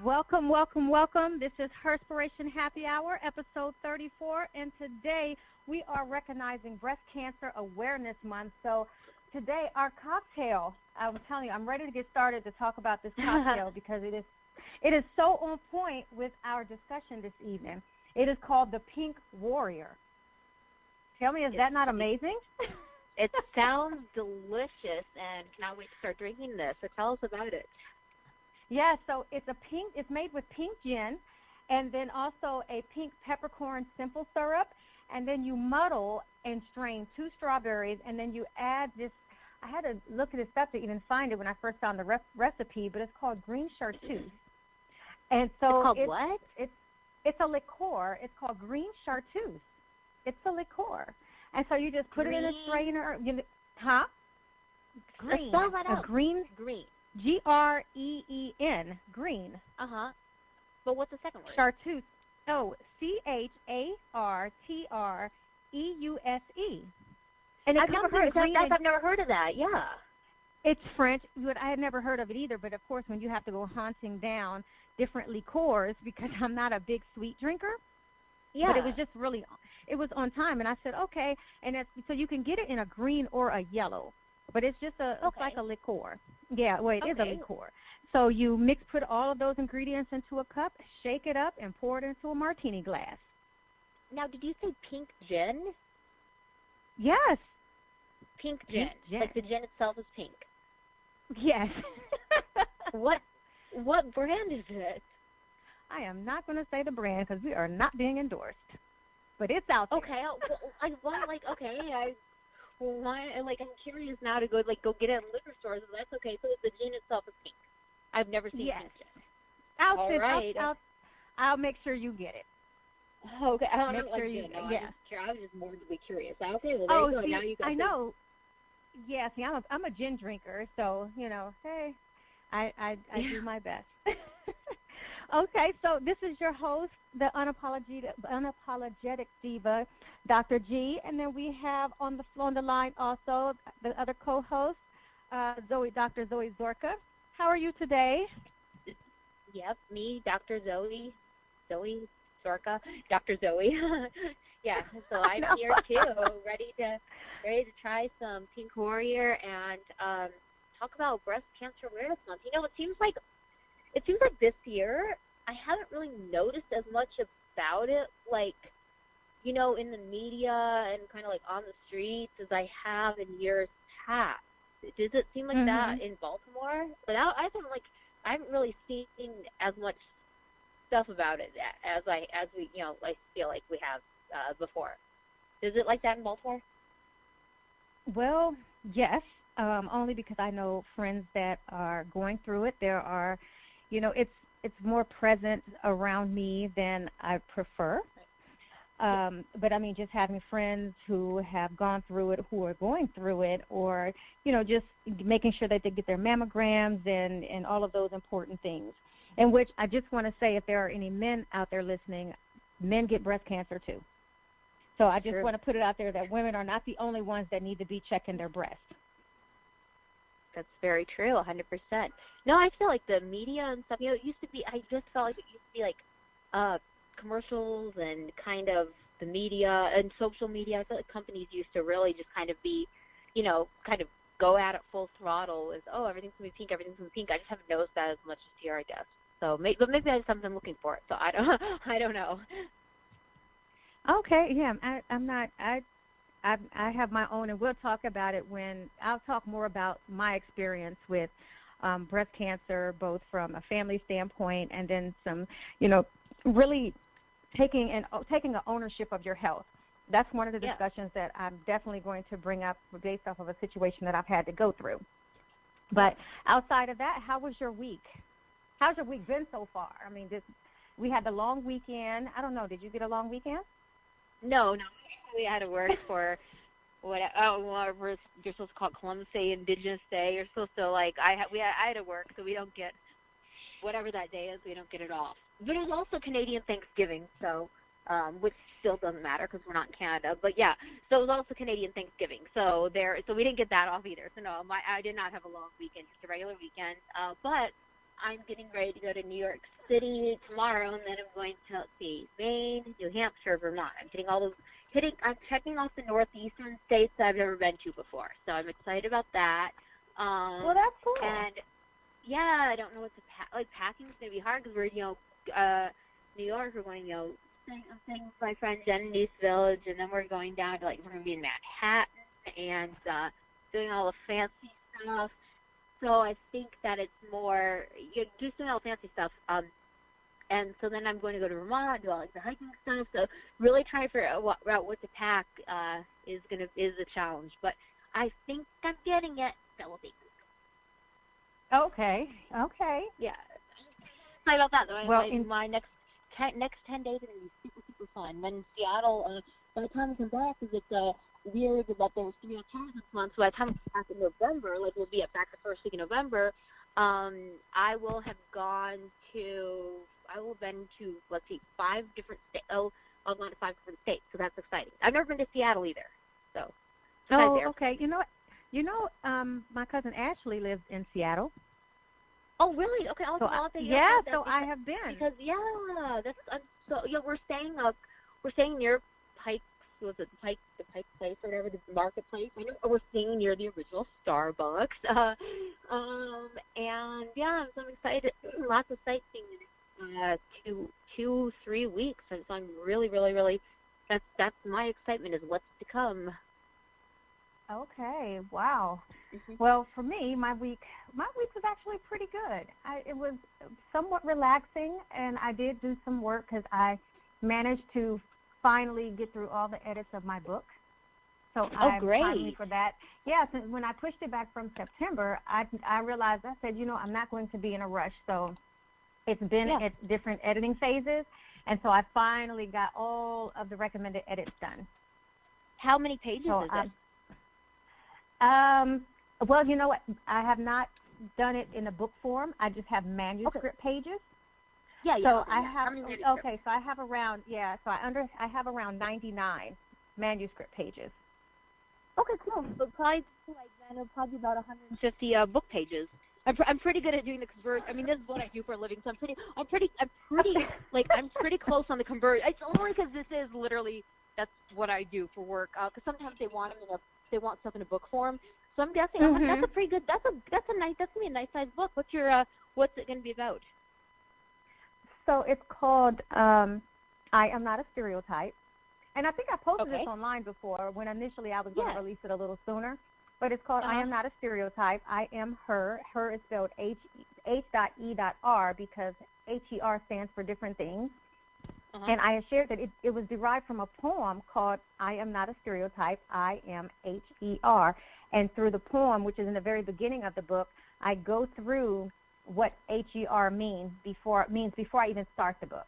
Welcome, welcome, welcome. This is HERSPIRATION Happy Hour, episode 34, and today we are recognizing Breast Cancer Awareness Month. So today our cocktail, I'm telling you, I'm ready to get started to talk about this cocktail because it is so on point with our discussion this evening. It is called the Pink Warrior. Tell me, is that not amazing? It sounds delicious, and cannot wait to start drinking this. So tell us about it. Yeah, so it's made with pink gin, and then also a pink peppercorn simple syrup, and then you muddle and strain 2 strawberries, and then you add this. I had to look at this stuff to even find it when I first found the recipe, but it's called green chartreuse. And so it's called what? It's a liqueur. It's called green chartreuse. It's a liqueur, and so you just put it in a strainer. Green. Spell that out. Green. Green, green. But what's the second word? Chartreuse. Oh, Chartreuse. And I've never heard of that. Yeah. It's French. I had never heard of it either. But of course, when you have to go hunting down different liqueurs, because I'm not a big sweet drinker. Yeah. But it was just it was on time, and I said okay. And so you can get it in a green or a yellow. But it's just it's like a liqueur. Yeah, well, it is a liqueur. So you put all of those ingredients into a cup, shake it up, and pour it into a martini glass. Now, did you say pink gin? Yes. Pink gin. Like the gin itself is pink. Yes. What brand is it? I am not going to say the brand because we are not being endorsed. But it's out there. Okay. I'm curious now to go get it in liquor stores. And that's okay. So the gin itself is pink. I've never seen pink gin. I'll make sure you get it. Okay. I was just morbidly curious. Okay. Well, there you go. Now you got. I know. Yeah. See, I'm a gin drinker, so hey, I do my best. Okay, so this is your host, the unapologetic diva, Dr. G, and then we have on the line also the other co-host, Dr. Zoe Zorka. How are you today? Yep, me, Dr. Zoe Zorka, Dr. Zoe. Yeah, so I'm here too, ready to try some Pink Warrior and talk about Breast Cancer Awareness Month. It seems like this year I haven't really noticed as much about it, in the media and kind of on the streets as I have in years past. Does it seem like that in Baltimore? But I haven't really seen as much stuff about it as we feel like we have before. Is it like that in Baltimore? Well, yes, only because I know friends that are going through it. There are, it's more present around me than I prefer. But I mean, just having friends who have gone through it, who are going through it, or, just making sure that they get their mammograms and all of those important things. In which I just want to say, if there are any men out there listening, men get breast cancer too. So I just want to put it out there that women are not the only ones that need to be checking their breast. That's very true, 100%. No, I feel like the media and stuff, it used to be, I just felt like it used to be commercials and kind of the media and social media. I feel like companies used to really just kind of be, kind of go at it full throttle with, everything's going to be pink, everything's going to be pink. I just haven't noticed that as much this year, I guess. So maybe that's something I'm looking for. So I don't know. Okay, yeah, I have my own, and we'll talk about it I'll talk more about my experience with breast cancer, both from a family standpoint and then some, really taking an ownership of your health. That's one of the discussions that I'm definitely going to bring up based off of a situation that I've had to go through. But outside of that, how was your week? How's your week been so far? I mean, we had the long weekend. I don't know. Did you get a long weekend? No. We had to work for you're supposed to call it Columbus Day, Indigenous Day. You're supposed to I had to work, so we don't get whatever that day is. We don't get it off. But it was also Canadian Thanksgiving, so which still doesn't matter because we're not in Canada. But yeah, so it was also Canadian Thanksgiving. So we didn't get that off either. So no, I did not have a long weekend, just a regular weekend. But I'm getting ready to go to New York City tomorrow, and then I'm going to, let's see, Maine, New Hampshire, Vermont. I'm getting all those. I'm checking off the northeastern states that I've never been to before. So I'm excited about that. Well, that's cool. And yeah, I don't know what to pack. Like, packing's going to be hard because we're, New York, we're going, I'm staying with my friend Jen in East Village, and then we're going down to, we're going to be in Manhattan and doing all the fancy stuff. So I think that it's more, just doing all the fancy stuff. And so then I'm going to go to Vermont, do all the hiking stuff. So really trying to figure out what to pack is a challenge. But I think I'm getting it. That will be good. Okay. Yeah. Sorry about that, though. Well, my next 10 days are going to be super, super fun. Then in Seattle, by the time I come back, because it's weird that there's 3 October this month, so by the time it's back in November, we'll be back the first week in November, I will have been to, let's see, 5 different states. I'll go to 5 different states, so that's exciting. I've never been to Seattle either, so. Okay. You know, my cousin Ashley lives in Seattle. Oh, really? Okay. So I have been. Because we're staying near Pike. Was it the Pike Place or whatever, the marketplace? I know we're staying near the original Starbucks. And yeah, so I'm excited. Lots of sightseeing in 2-3 weeks, and so I'm really, really, really. That's my excitement is what's to come. Okay, wow. Mm-hmm. Well, for me, my week was actually pretty good. It was somewhat relaxing, and I did do some work because I managed to finally get through all the edits of my book. So I'm great. finally for that. Yeah, since when I pushed it back from September, I realized, I said, I'm not going to be in a rush. So it's been at different editing phases, and so I finally got all of the recommended edits done. How many pages is it? Well, you know what? I have not done it in a book form. I just have manuscript pages. Yeah. So I have So I have around I have around 99 manuscript pages. Okay, cool. So probably probably about 150 book pages. I'm pretty good at doing the convert. I mean, this is what I do for a living, so I'm pretty close on the convert. It's only because this is literally that's what I do for work. Because sometimes they want stuff in a book form. So I'm guessing that's a pretty good. That's gonna be a nice sized book. What's it gonna be about? So it's called I Am Not a Stereotype. And I think I posted this online before when initially I was going to release it a little sooner. But it's called I Am Not a Stereotype. I am her. Her is spelled H.E.R. because H.E.R. stands for different things. And I shared that it was derived from a poem called I Am Not a Stereotype, I Am H.E.R. And through the poem, which is in the very beginning of the book, I go through what H.E.R. means before I even start the book.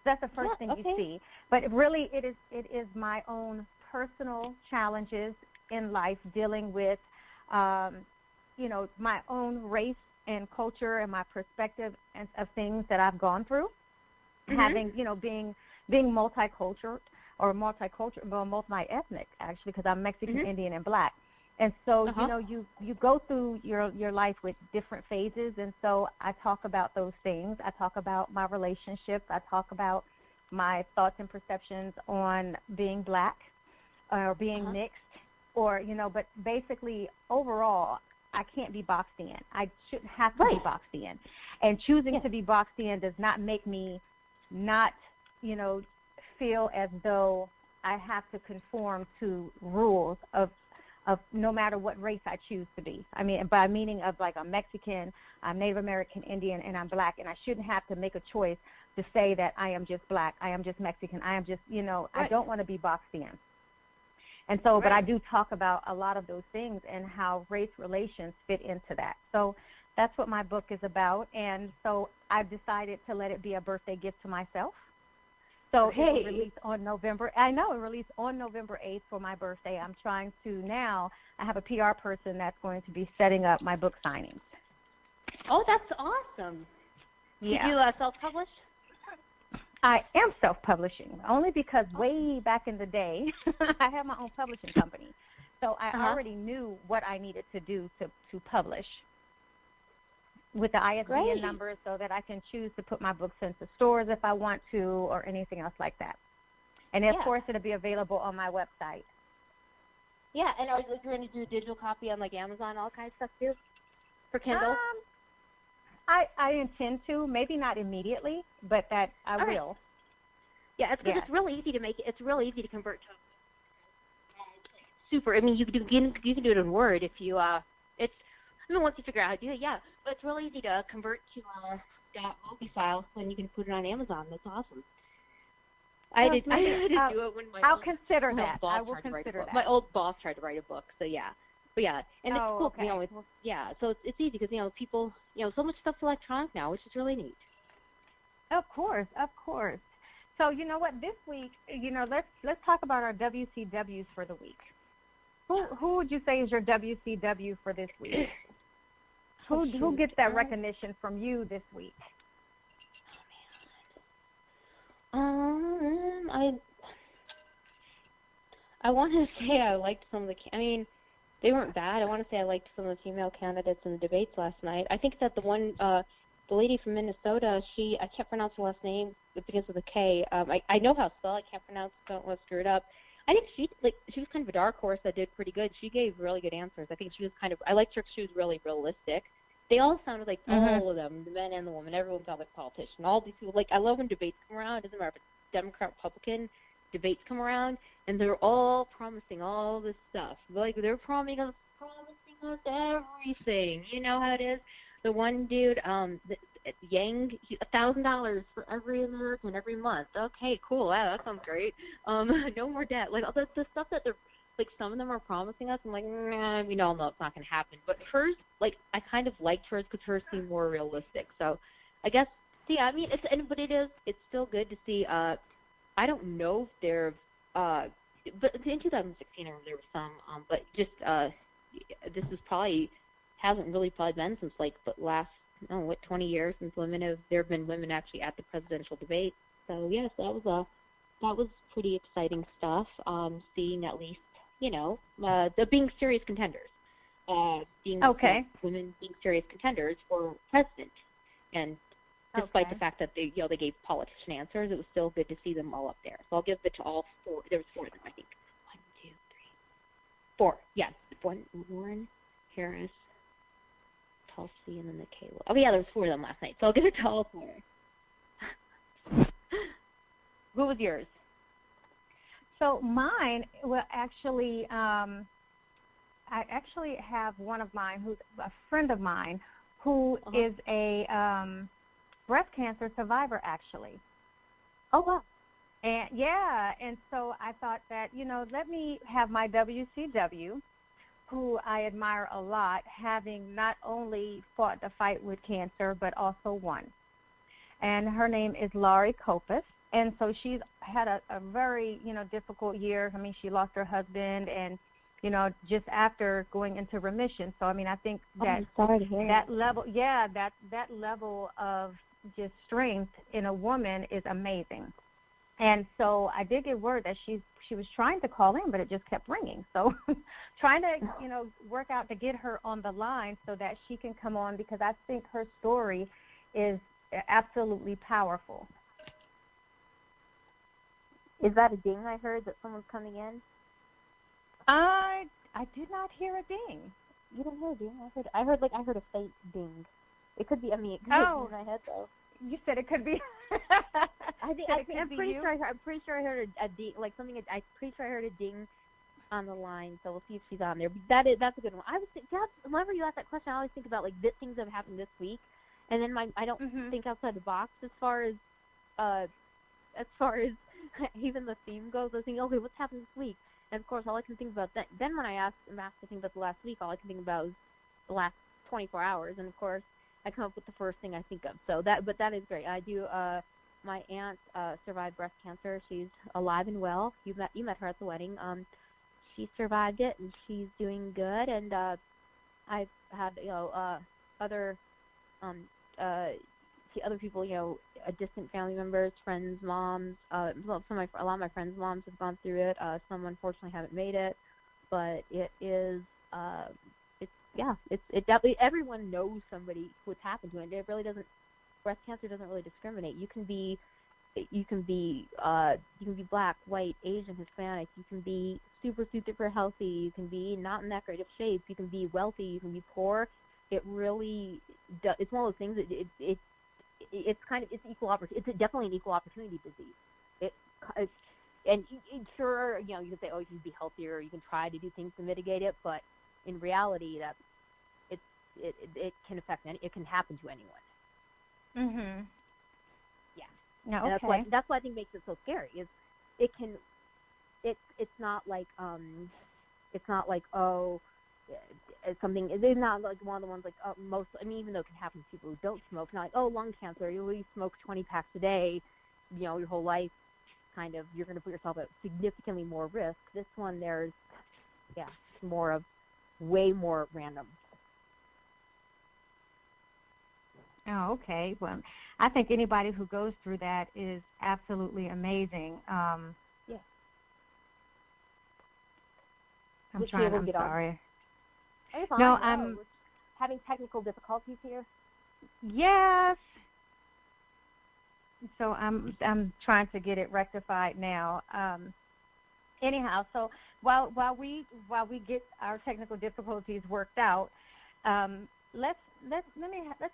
So that's the first thing you see. But it is my own personal challenges in life dealing with, my own race and culture and my perspective of things that I've gone through. Having, being multicultural, well, multi-ethnic, actually, because I'm Mexican, Indian, and Black. And so, you go through your life with different phases, and so I talk about those things. I talk about my relationship. I talk about my thoughts and perceptions on being Black or being mixed or, but basically, overall, I can't be boxed in. I shouldn't have to be boxed in. And choosing to be boxed in does not make me not, feel as though I have to conform to rules of no matter what race I choose to be. I mean, by meaning of like I'm Mexican, I'm Native American, Indian, and I'm Black, and I shouldn't have to make a choice to say that I am just Black, I am just Mexican, I am just, I don't want to be boxed in. And so, but I do talk about a lot of those things and how race relations fit into that. So that's what my book is about, and so I've decided to let it be a birthday gift to myself. So it will release on November. It released on November 8th for my birthday. I'm trying to now. I have a PR person that's going to be setting up my book signings. Oh, that's awesome. Yeah. Did you self-publish? I am self-publishing, only because way back in the day, I had my own publishing company. So I already knew what I needed to do to publish with the ISBN numbers so that I can choose to put my books into stores if I want to or anything else like that. And, of course, it'll be available on my website. Yeah, and are you going to do a digital copy on, like, Amazon, all kinds of stuff, too, for Kindle? I intend to, maybe not immediately, but that I will. Yeah, it's because it's really easy to make it. It's really easy to convert to super. I mean, you can do it in Word if you once you figure out how to do it, but it's really easy to convert to .mobi file when you can put it on Amazon. That's awesome. I had to do it when I'll consider that. I will consider that. My old boss tried to write a book, so yeah. But yeah, and it's cool, okay. So it's easy because people, so much stuff's electronic now, which is really neat. Of course. So you know what? This week, let's talk about our WCWs for the week. Who would you say is your WCW for this week? Who gets that recognition from you this week? I want to say I liked some of the. I mean, they weren't bad. I want to say I liked some of the female candidates in the debates last night. I think that the one, the lady from Minnesota, I can't pronounce her last name because of the K. I know how to spell. I can't pronounce it. Don't want to screw it up. I think she was kind of a dark horse that did pretty good. She gave really good answers. I think she was I liked her because she was really realistic. They all sounded like all of them, the men and the women. Everyone sounded like a politician. All these people, I love when debates come around. It doesn't matter if it's Democrat, Republican, debates come around, and they're all promising all this stuff. They're promising us everything. You know how it is. The one dude, Yang, $1,000 for every American every month. Okay, cool. Wow, that sounds great. No more debt. The stuff that they're some of them are promising us. I'm like, nah, we all know it's not going to happen. But hers, I kind of liked hers because hers seemed more realistic. So, I guess, it's still good to see. I don't know if there, but in 2016 there were some, but just this is hasn't really been since the last 20 years since there have been women actually at the presidential debate. So yes, that was pretty exciting stuff. Seeing at least the being serious contenders, women being serious contenders for president, and despite the fact that they gave politician answers, it was still good to see them all up there. So I'll give it to all four. There was 4 of them, I think. 1, 2, 3, 4. Yes, Warren, Harris, Tulsi, and then the K. Oh yeah, there was 4 of them last night. So I'll give it to all 4. Who was yours? So mine, actually, I actually have one of mine who's a friend of mine who is a breast cancer survivor, actually. Oh, wow. And so I thought that, let me have my WCW, who I admire a lot, having not only fought the fight with cancer, but also won. And her name is Laurie Kopis. And so she's had a very, difficult year. I mean, she lost her husband and, just after going into remission. So, I mean, I think that that level, that level of just strength in a woman is amazing. And so I did get word that she was trying to call in, but it just kept ringing. So trying to, work out to get her on the line so that she can come on, because I think her story is absolutely powerful. Is that a ding I heard that someone's coming in? I did not hear a ding. You didn't hear a ding? I heard a faint ding. It could be. I mean, it could be in my head though. You said it could be. I'm pretty sure I heard a ding, something. I'm pretty sure I heard a ding on the line. So we'll see if she's on there. But that's a good one. I was whenever you ask that question, I always think about things that have happened this week, and then I don't think outside the box as far as even the theme goes. I was thinking, okay, what's happened this week? And of course, all I can think about then when I'm asked to think about the last week, all I can think about is the last 24 hours. And of course, I come up with the first thing I think of. So that is great. I do. My aunt survived breast cancer. She's alive and well. You met her at the wedding. She survived it, and she's doing good. And I've had other other people, distant family members, friends, moms. A lot of my friends' moms have gone through it. Some unfortunately haven't made it, but it is. It definitely. Everyone knows somebody who it's happened to, and it really doesn't. Breast cancer doesn't really discriminate. You can be black, white, Asian, Hispanic. You can be super healthy. You can be not in that great of shape. You can be wealthy. You can be poor. It really it's one of those things that it's equal opportunity. It's definitely an equal opportunity disease. Sure, you can say, oh, you can be healthier, you can try to do things to mitigate it, but in reality, it can affect it can happen to anyone. Mhm. Yeah. No, and okay. that's what I think makes it so scary. Is it's not like oh. It's something. They're not like one of the ones like most. I mean, even though it can happen to people who don't smoke, not like lung cancer. You smoke 20 packs a day, your whole life. Kind of, you're going to put yourself at significantly more risk. This one, there's more of way more random. Oh, okay. Well, I think anybody who goes through that is absolutely amazing. I'm sorry. No, I'm having technical difficulties here. Yes. So I'm trying to get it rectified now. Anyhow, so while we get our technical difficulties worked out, let's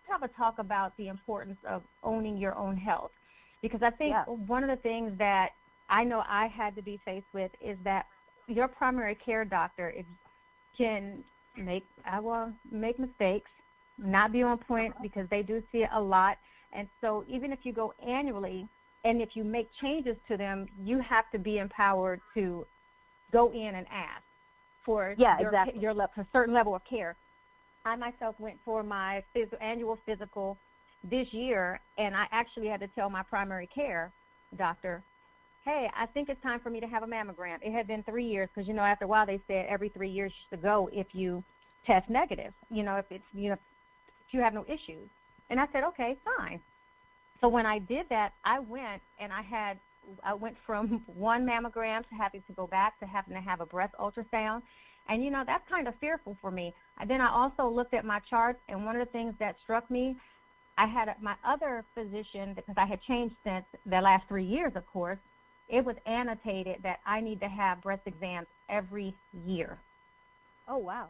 have a talk about the importance of owning your own health, because I think one of the things that I know I had to be faced with is that your primary care doctor can make mistakes, not be on point, because they do see it a lot. And so even if you go annually and if you make changes to them, you have to be empowered to go in and ask for your a certain level of care. I myself went for my annual physical this year, and I actually had to tell my primary care doctor, hey, I think it's time for me to have a mammogram. It had been 3 years, because, after a while they said every 3 years you should go if you test negative, if you have no issues. And I said, okay, fine. So when I did that, I went from one mammogram to having to go back to having to have a breast ultrasound. And, that's kind of fearful for me. And then I also looked at my charts, and one of the things that struck me, I had my other physician, because I had changed since the last 3 years, of course, it was annotated that I need to have breast exams every year. Oh, wow.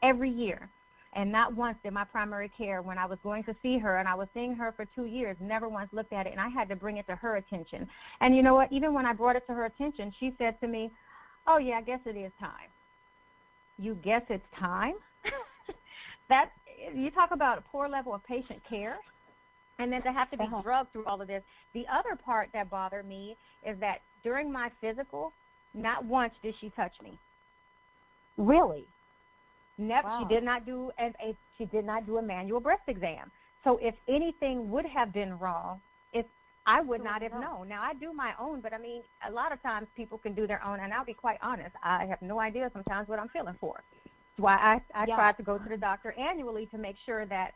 Every year. And not once did my primary care, when I was going to see her, and I was seeing her for 2 years, never once looked at it, and I had to bring it to her attention. And you know what? Even when I brought it to her attention, she said to me, oh, yeah, I guess it is time. You guess it's time? You talk about a poor level of patient care, and then to have to be drugged through all of this. The other part that bothered me is that during my physical, not once did she touch me. Really? Never. Wow. She did not do a manual breast exam. So if anything would have been wrong, I would not have known. Now, I do my own, but, a lot of times people can do their own, and I'll be quite honest, I have no idea sometimes what I'm feeling for. That's why I try to go to the doctor annually to make sure that,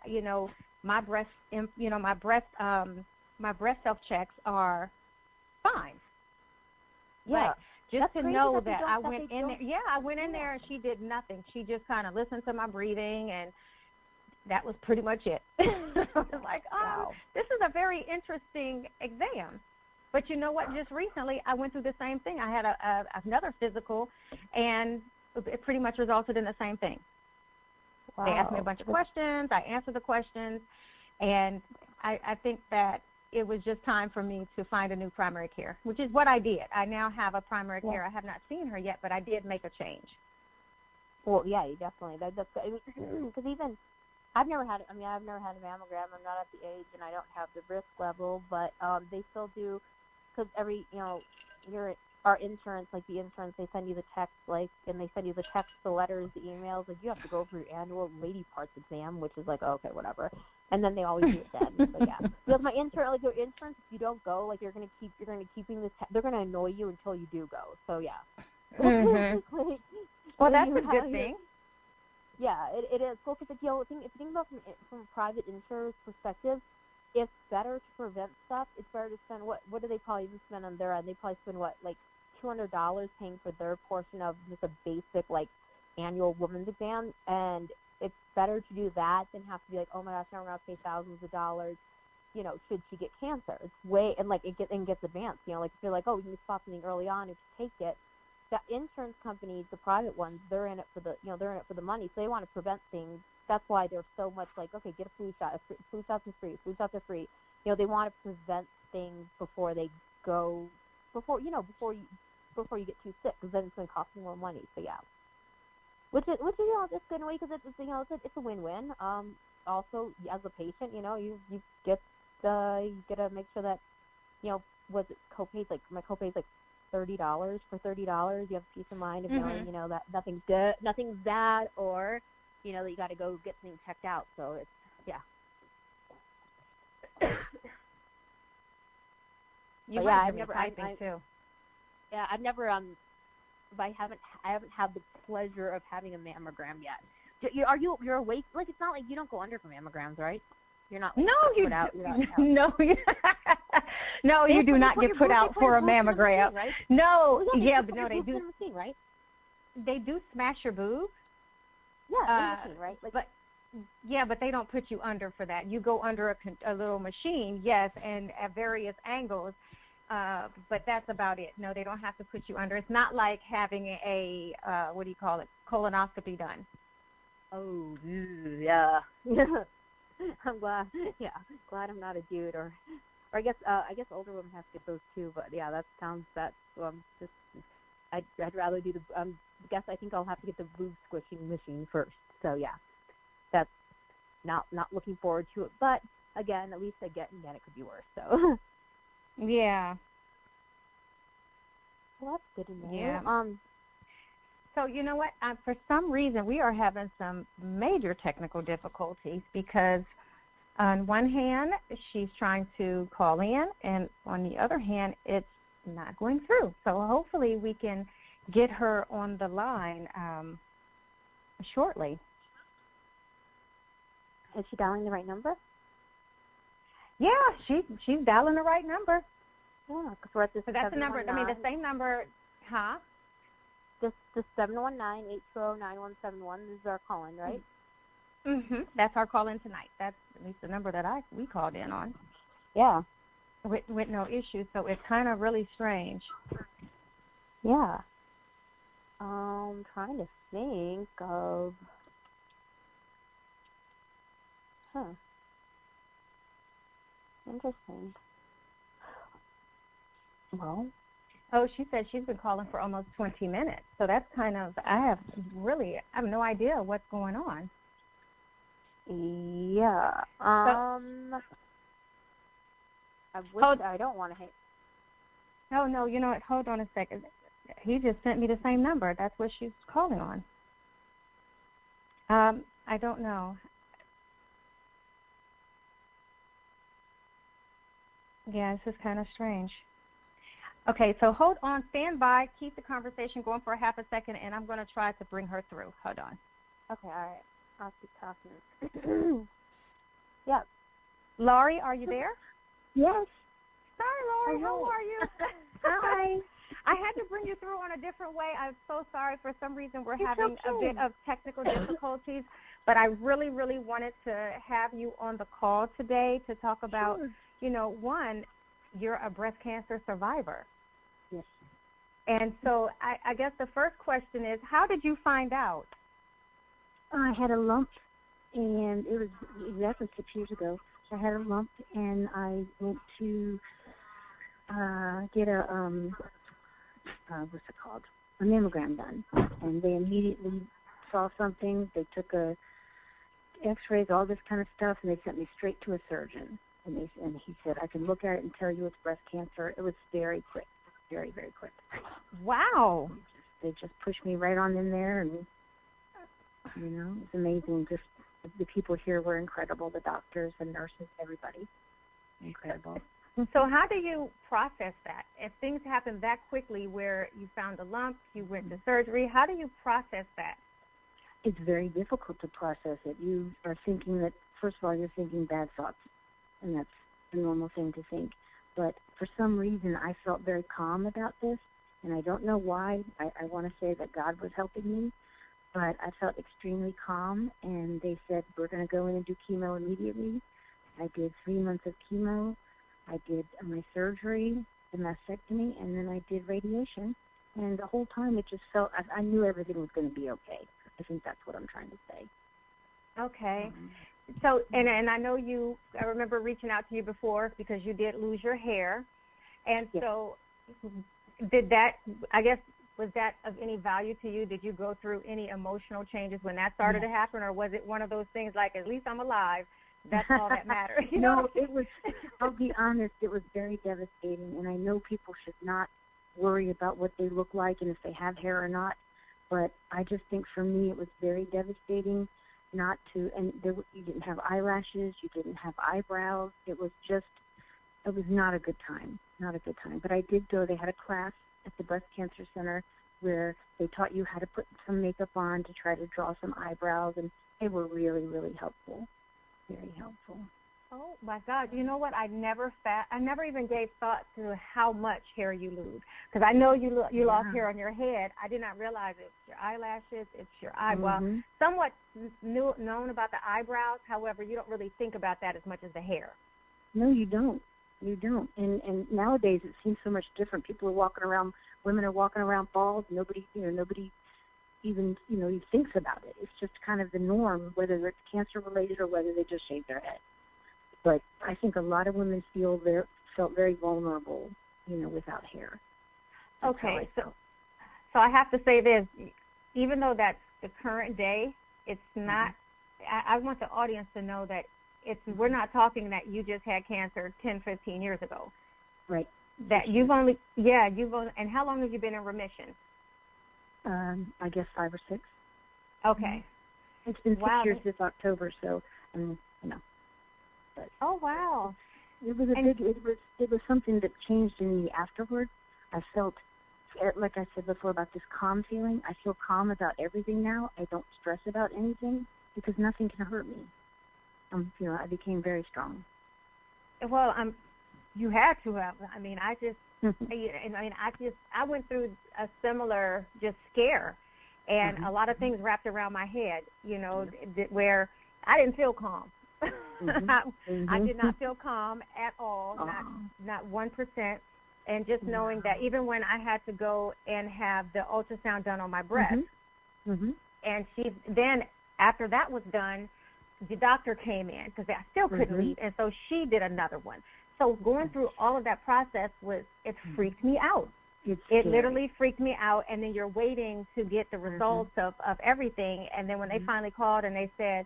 my breast self-checks are fine. Yeah. Just That's to crazy know that I went in there. Yeah, I went in there and she did nothing. She just kind of listened to my breathing, and that was pretty much it. I was like, wow. This is a very interesting exam. But you know what? Just recently I went through the same thing. I had another physical, and it pretty much resulted in the same thing. Wow. They asked me a bunch of questions. I answered the questions, and I think that it was just time for me to find a new primary care, which is what I did. I now have a primary care. I have not seen her yet, but I did make a change. Well, yeah, you definitely. That's because even I've never had a mammogram. I'm not at the age, and I don't have the risk level, but they still do, because our insurance, like the insurance, they send you the text, and they send you the text, the letters, the emails, you have to go for your annual lady parts exam, which is okay, whatever. And then they always do it then. So yeah, because my insurance, your insurance, if you don't go, you're going to keeping this. They're going to annoy you until you do go. So yeah. Mm-hmm. Well, that's a good thing. Yeah, it is. Well, because if you think about from a private insurer's perspective, it's better to prevent stuff. It's better to spend, what do they probably even spend on their end? They probably spend, what, like $200 paying for their portion of just a basic, like, annual women's exam. And it's better to do that than have to be like, oh my gosh, now we're going to pay thousands of dollars, you know, should she get cancer. It's way, and like, it gets advanced, you know, like if you're like, oh, we can spot something early on if you take it. The insurance companies, the private ones, they're in it for the, you know, they're in it for the money. So they want to prevent things. That's why they're so much like, okay, get a flu shot. Flu shots are free. Flu shots are free. You know, they want to prevent things before they go, before you get too sick, because then it's going to cost you more money. So yeah, which is you know, it's good in a way, because it's you know, it's a win-win. Also as a patient, you know, you get you gotta make sure that, you know, was it copays, like my copay's like $30. For $30 you have peace of mind of knowing, you know, that nothing's bad, or you know that you got to go get things checked out. So it's, yeah. You yeah, I've never typing too. Yeah, I've never I haven't had the pleasure of having a mammogram yet. You're awake? Like, it's not like you don't go under for mammograms, right? You're not. Like, no, you out, no, no, you do not get put out for a mammogram. Right? No, well, yeah, but no, they do. Machine, right? They do smash your boob. Yeah, machine, right? Like, but they don't put you under for that. You go under a little machine, yes, and at various angles. But that's about it. No, they don't have to put you under. It's not like having a what do you call it, colonoscopy done. Oh, yeah. I'm glad. Yeah, glad I'm not a dude, or I guess older women have to get those too. But yeah, that sounds that. Just I'd rather do the. I think I'll have to get the boob squishing machine first. So yeah, that's not looking forward to it. But again, at least again, it could be worse. So yeah. Well, that's good to know. Yeah. So you know what? For some reason, we are having some major technical difficulties, because on one hand, she's trying to call in, and on the other hand, it's not going through. So hopefully we can get her on the line shortly. Is she dialing the right number? Yeah, she's dialing the right number. Yeah, because we're at this. So that's the number. I mean, the same number, huh? Just 719-820-9171 is our call-in, right? Mhm. That's our call-in tonight. That's at least the number that we called in on. Yeah. With no issues, so it's kind of really strange. Yeah. Trying to think of. Interesting. Well. Oh, she said she's been calling for almost 20 minutes. So that's kind of, I have no idea what's going on. Yeah. I don't want to hate. No, you know what? Hold on a second. He just sent me the same number. That's what she's calling on. I don't know. Yeah, this is kind of strange. Okay, so hold on, stand by, keep the conversation going for a half a second, and I'm going to try to bring her through. Hold on. Okay, all right. I'll keep talking. Yeah. Laurie, are you there? Yes. Hi, Laurie. Hello. How are you? Hi. I had to bring you through on a different way. I'm so sorry. For some reason, we're having a bit of technical difficulties, but I really, really wanted to have you on the call today to talk about, you know, one, you're a breast cancer survivor. Yes. And so I guess the first question is, how did you find out? I had a lump, and it was exactly 6 years ago. I had a lump, and I went to get a, what's it called, a mammogram done. And they immediately saw something. They took x-rays, all this kind of stuff, and they sent me straight to a surgeon. And he said, I can look at it and tell you it's breast cancer. It was very quick, very, very quick. Wow. They just pushed me right on in there, and, you know, it's amazing. Just the people here were incredible, the doctors, the nurses, everybody. Incredible. So how do you process that? If things happen that quickly where you found a lump, you went to surgery, how do you process that? It's very difficult to process it. You are thinking that, first of all, you're thinking bad thoughts. and that's the normal thing to think. But for some reason, I felt very calm about this, and I don't know why. I want to say that God was helping me, but I felt extremely calm, and they said, we're going to go in and do chemo immediately. I did 3 months of chemo. I did my surgery, the mastectomy, and then I did radiation. And the whole time it just felt, I knew everything was going to be okay. I think that's what I'm trying to say. Okay. So, and I know I remember reaching out to you before because you did lose your hair. And yes. So did that, I guess, was that of any value to you? Did you go through any emotional changes when that started to happen, or was it one of those things like, at least I'm alive, that's all that matters? No, it was, I'll be honest, it was very devastating. And I know people should not worry about what they look like and if they have hair or not. But I just think for me it was very devastating not to, and you didn't have eyelashes, you didn't have eyebrows. It was not a good time, But I did go, they had a class at the Breast Cancer Center where they taught you how to put some makeup on to try to draw some eyebrows, and they were really, really helpful, very helpful. Oh, my God. You know what? I never even gave thought to how much hair you lose. Because I know you lost hair on your head. I did not realize it's your eyelashes, it's your eyebrow. Mm-hmm. Somewhat known about the eyebrows. However, you don't really think about that as much as the hair. No, you don't. And nowadays it seems so much different. Women are walking around bald. Nobody even, thinks about it. It's just kind of the norm, whether it's cancer related or whether they just shave their head. But I think a lot of women felt very vulnerable, without hair. That's okay, so I have to say this. Even though that's the current day, it's not. I want the audience to know that we're not talking that you just had cancer 10, 15 years ago. Right. That you've only, and how long have you been in remission? I guess 5 or 6. Okay. It's been 6 years this October, so But oh wow! It was it was something that changed in me afterward. I felt, like I said before, about this calm feeling. I feel calm about everything now. I don't stress about anything because nothing can hurt me. I became very strong. Well, you had to have. I mean, I went through a similar just scare, and a lot of things wrapped around my head. Where I didn't feel calm. I did not feel calm at all, not 1%. And just knowing that even when I had to go and have the ultrasound done on my breast, and then after that was done, the doctor came in because I still couldn't leave, and so she did another one. So going through all of that process freaked me out. It literally freaked me out, and then you're waiting to get the results of everything, and then when they finally called and they said,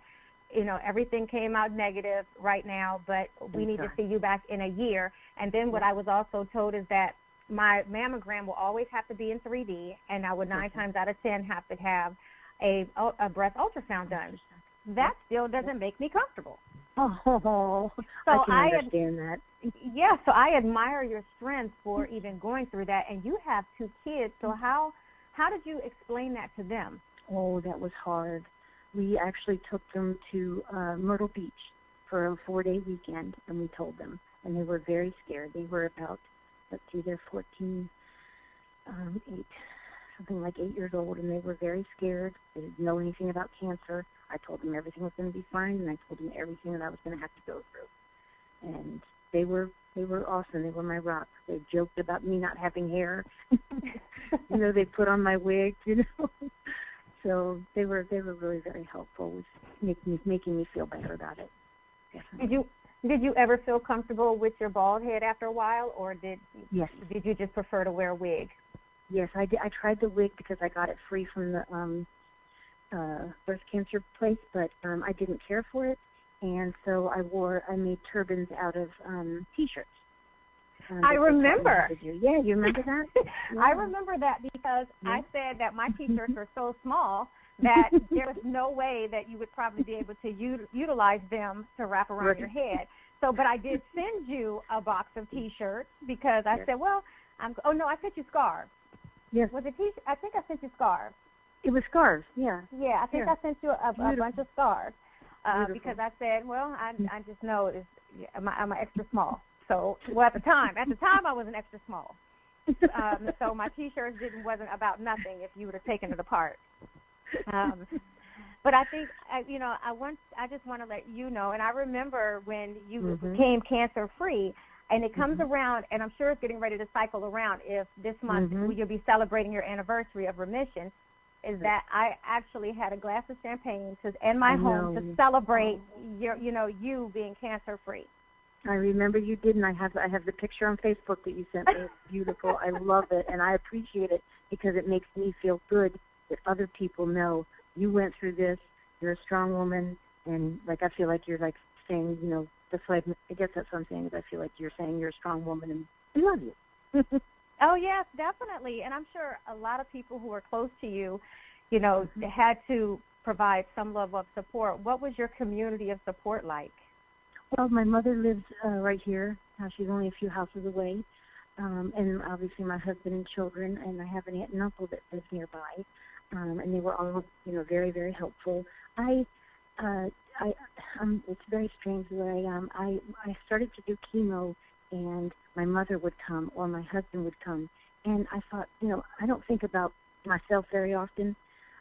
everything came out negative right now, but we need to see you back in a year. And then what I was also told is that my mammogram will always have to be in 3D, and I would 9 times out of 10 have to have a breast ultrasound done. That still doesn't make me comfortable. Oh, so I can understand that. Yeah, so I admire your strength for even going through that. And you have 2 kids, so how did you explain that to them? Oh, that was hard. We actually took them to Myrtle Beach for a 4-day weekend, and we told them. And they were very scared. They were about, they're 14, 8, something like 8 years old, and they were very scared. They didn't know anything about cancer. I told them everything was going to be fine, and I told them everything that I was going to have to go through. And they were awesome. They were my rock. They joked about me not having hair. They put on my wig, So they were really very helpful with making me feel better about it. Definitely. Did you ever feel comfortable with your bald head after a while, or did you just prefer to wear a wig? Yes, I did. I tried the wig because I got it free from the breast cancer place, but I didn't care for it, and so I made turbans out of T-shirts. I remember. Yeah, you remember that? Yeah. I remember that because I said that my T-shirts are so small that there was no way that you would probably be able to utilize them to wrap around your head. So, but I did send you a box of T-shirts because I said, well, I sent you scarves. Yes. Was it T-shirt? I think I sent you scarves. It was scarves, yeah. Yeah, I think I sent you a bunch of scarves. because I said, well, I just know I'm an extra small. So, well, at the time I was an extra small. So my T-shirts wasn't about nothing if you would have taken it apart. But I think, I just want to let you know, and I remember when you became cancer-free, and it comes around, and I'm sure it's getting ready to cycle around if this month you'll be celebrating your anniversary of remission, is that I actually had a glass of champagne in my home to celebrate you being cancer-free. I remember you did, and I have the picture on Facebook that you sent me. It's beautiful. I love it, and I appreciate it because it makes me feel good that other people know you went through this. You're a strong woman, and I feel like you're saying, that's what I guess that's what I'm saying. Is I feel like you're saying you're a strong woman, and we love you. Oh yes, definitely, and I'm sure a lot of people who are close to you, had to provide some level of support. What was your community of support like? Well, my mother lives right here. She's only a few houses away. And obviously my husband and children, and I have an aunt and uncle that live nearby. And they were all, very, very helpful. It's very strange the way I started to do chemo, and my mother would come or my husband would come. And I thought, I don't think about myself very often.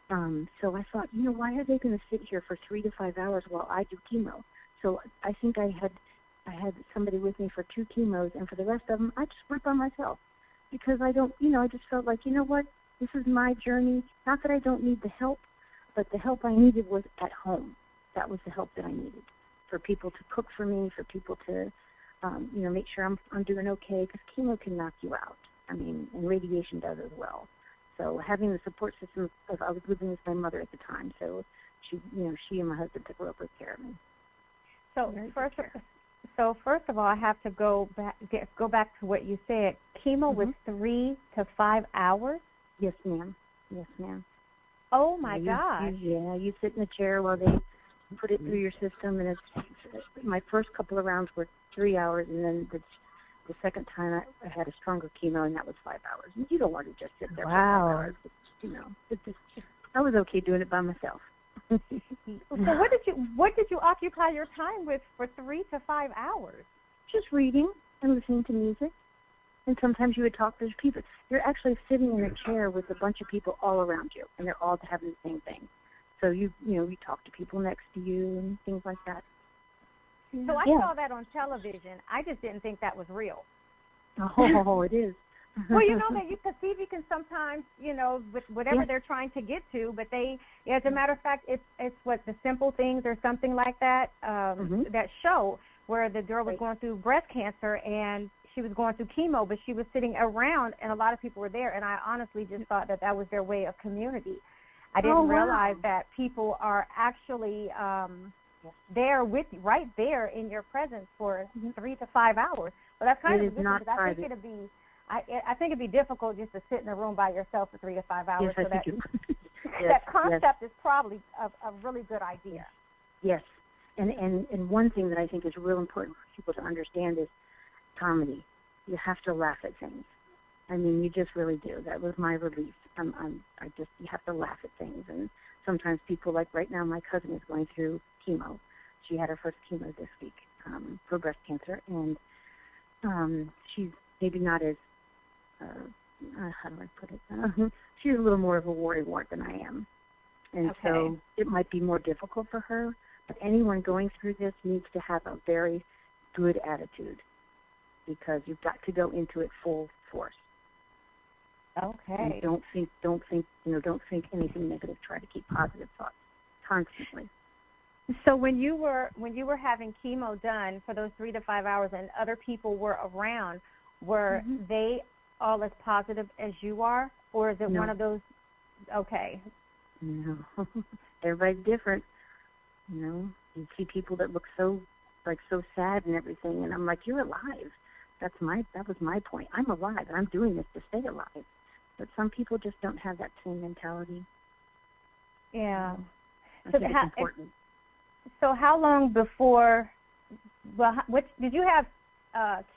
So I thought, why are they going to sit here for 3 to 5 hours while I do chemo? So I think I had somebody with me for 2 chemos, and for the rest of them, I just went by myself because I don't, I just felt like, what, this is my journey. Not that I don't need the help, but the help I needed was at home. That was the help that I needed, for people to cook for me, for people to, make sure I'm doing okay, because chemo can knock you out. And radiation does as well. So having the support system, I was living with my mother at the time, so she and my husband took real good care of me. So first of all, I have to go back to what you said. Chemo was 3 to 5 hours? Yes, ma'am. Yes, ma'am. Oh, my gosh. You sit in a chair while they put it through your system, and my first couple of rounds were 3 hours, and then the second time I had a stronger chemo, and that was 5 hours. And you don't want to just sit there for 5 hours. But, I was okay doing it by myself. So what did you occupy your time with for 3 to 5 hours? Just reading and listening to music. And sometimes you would talk to people. You're actually sitting in a chair with a bunch of people all around you, and they're all having the same thing. So you talk to people next to you and things like that. So I saw that on television. I just didn't think that was real. Oh, it is. Well, that you can sometimes, with whatever they're trying to get to, but as a matter of fact, it's what the simple things or something like that, that show where the girl was going through breast cancer and she was going through chemo, but she was sitting around and a lot of people were there, and I honestly just thought that was their way of community. I didn't realize that people are actually there with you, right there in your presence for 3 to 5 hours. Well, that's kind of different, because I think it'd be difficult just to sit in a room by yourself for 3 to 5 hours. Yes, that concept is probably a really good idea. Yes, and one thing that I think is real important for people to understand is comedy. You have to laugh at things. You just really do. That was my release. You have to laugh at things. And sometimes people, like right now, my cousin is going through chemo. She had her first chemo this week for breast cancer, and she's maybe not as how do I put it? She's a little more of a worrywart than I am. And so it might be more difficult for her. But anyone going through this needs to have a very good attitude, because you've got to go into it full force. Okay. And don't think anything negative. Try to keep positive thoughts constantly. So when you were having chemo done for those 3 to 5 hours and other people were around, were they all as positive as you are, or is it one of those? Okay. No, everybody's different. You see people that look so sad and everything, and I'm like, you're alive. That was my point. I'm alive, and I'm doing this to stay alive. But some people just don't have that same mentality. Yeah. I think it's important. So how long before? Well, did you have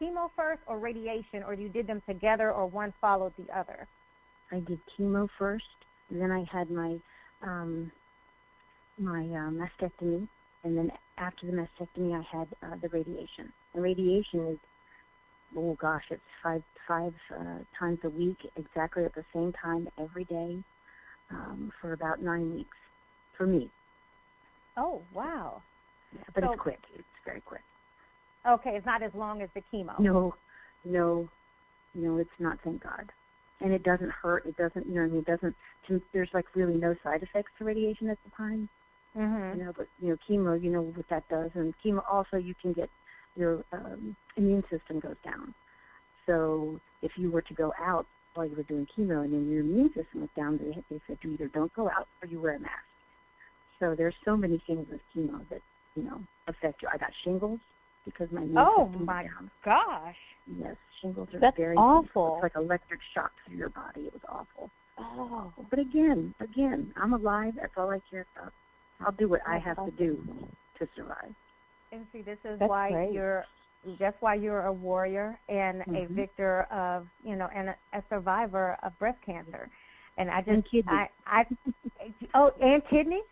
chemo first or radiation, or you did them together, or one followed the other? I did chemo first, and then I had my mastectomy, And then after the mastectomy, I had the radiation. And radiation is, oh gosh, it's five times a week, exactly at the same time every day, for about 9 weeks for me. Oh, wow. Yeah, but it's quick. It's very quick. Okay, it's not as long as the chemo. No, it's not, thank God. And it doesn't hurt. It doesn't, it doesn't, there's like really no side effects to radiation at the time. Mm-hmm. But, chemo, what that does. And chemo also, you can get, your immune system goes down. So if you were to go out while you were doing chemo and then your immune system was down, they said you either don't go out or you wear a mask. So there's so many things with chemo that, affect you. I got shingles because my immune system was down. Gosh. Yes, shingles are That's very awful. It's like electric shock through your body. It was awful. Oh. But again, I'm alive. That's all I care about. I'll do what I have to do to survive. And see, this is why that's why you're a warrior and a victor of, and a survivor of breast cancer. And I just, and kidney. And kidney?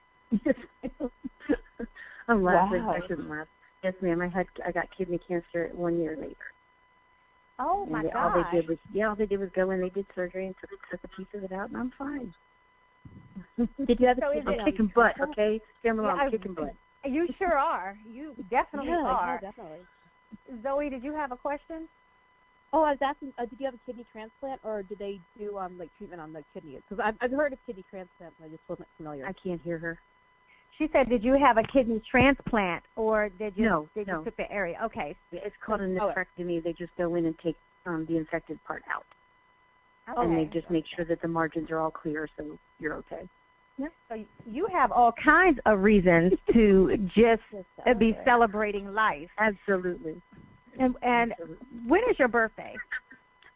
I'm laughing. Wow. I shouldn't laugh. Yes, ma'am. I got kidney cancer 1 year later. Oh my God! All they did was go in. They did surgery and took a piece of it out, and I'm fine. Did you have I'm kicking butt, okay? I'm kicking butt. You sure are. You definitely are. Yeah, definitely. Zoe, did you have a question? Oh, I was asking, did you have a kidney transplant, or did they do treatment on the kidney? Because I've heard of kidney transplant, but I just wasn't familiar. I can't hear her. She said, did you have a kidney transplant, or did you you took the area? Okay. It's called a nephrectomy. They just go in and take the infected part out. Okay. And they just make sure that the margins are all clear, so you're okay. Yep. So you have all kinds of reasons to just be celebrating life. Absolutely. And Absolutely. When is your birthday?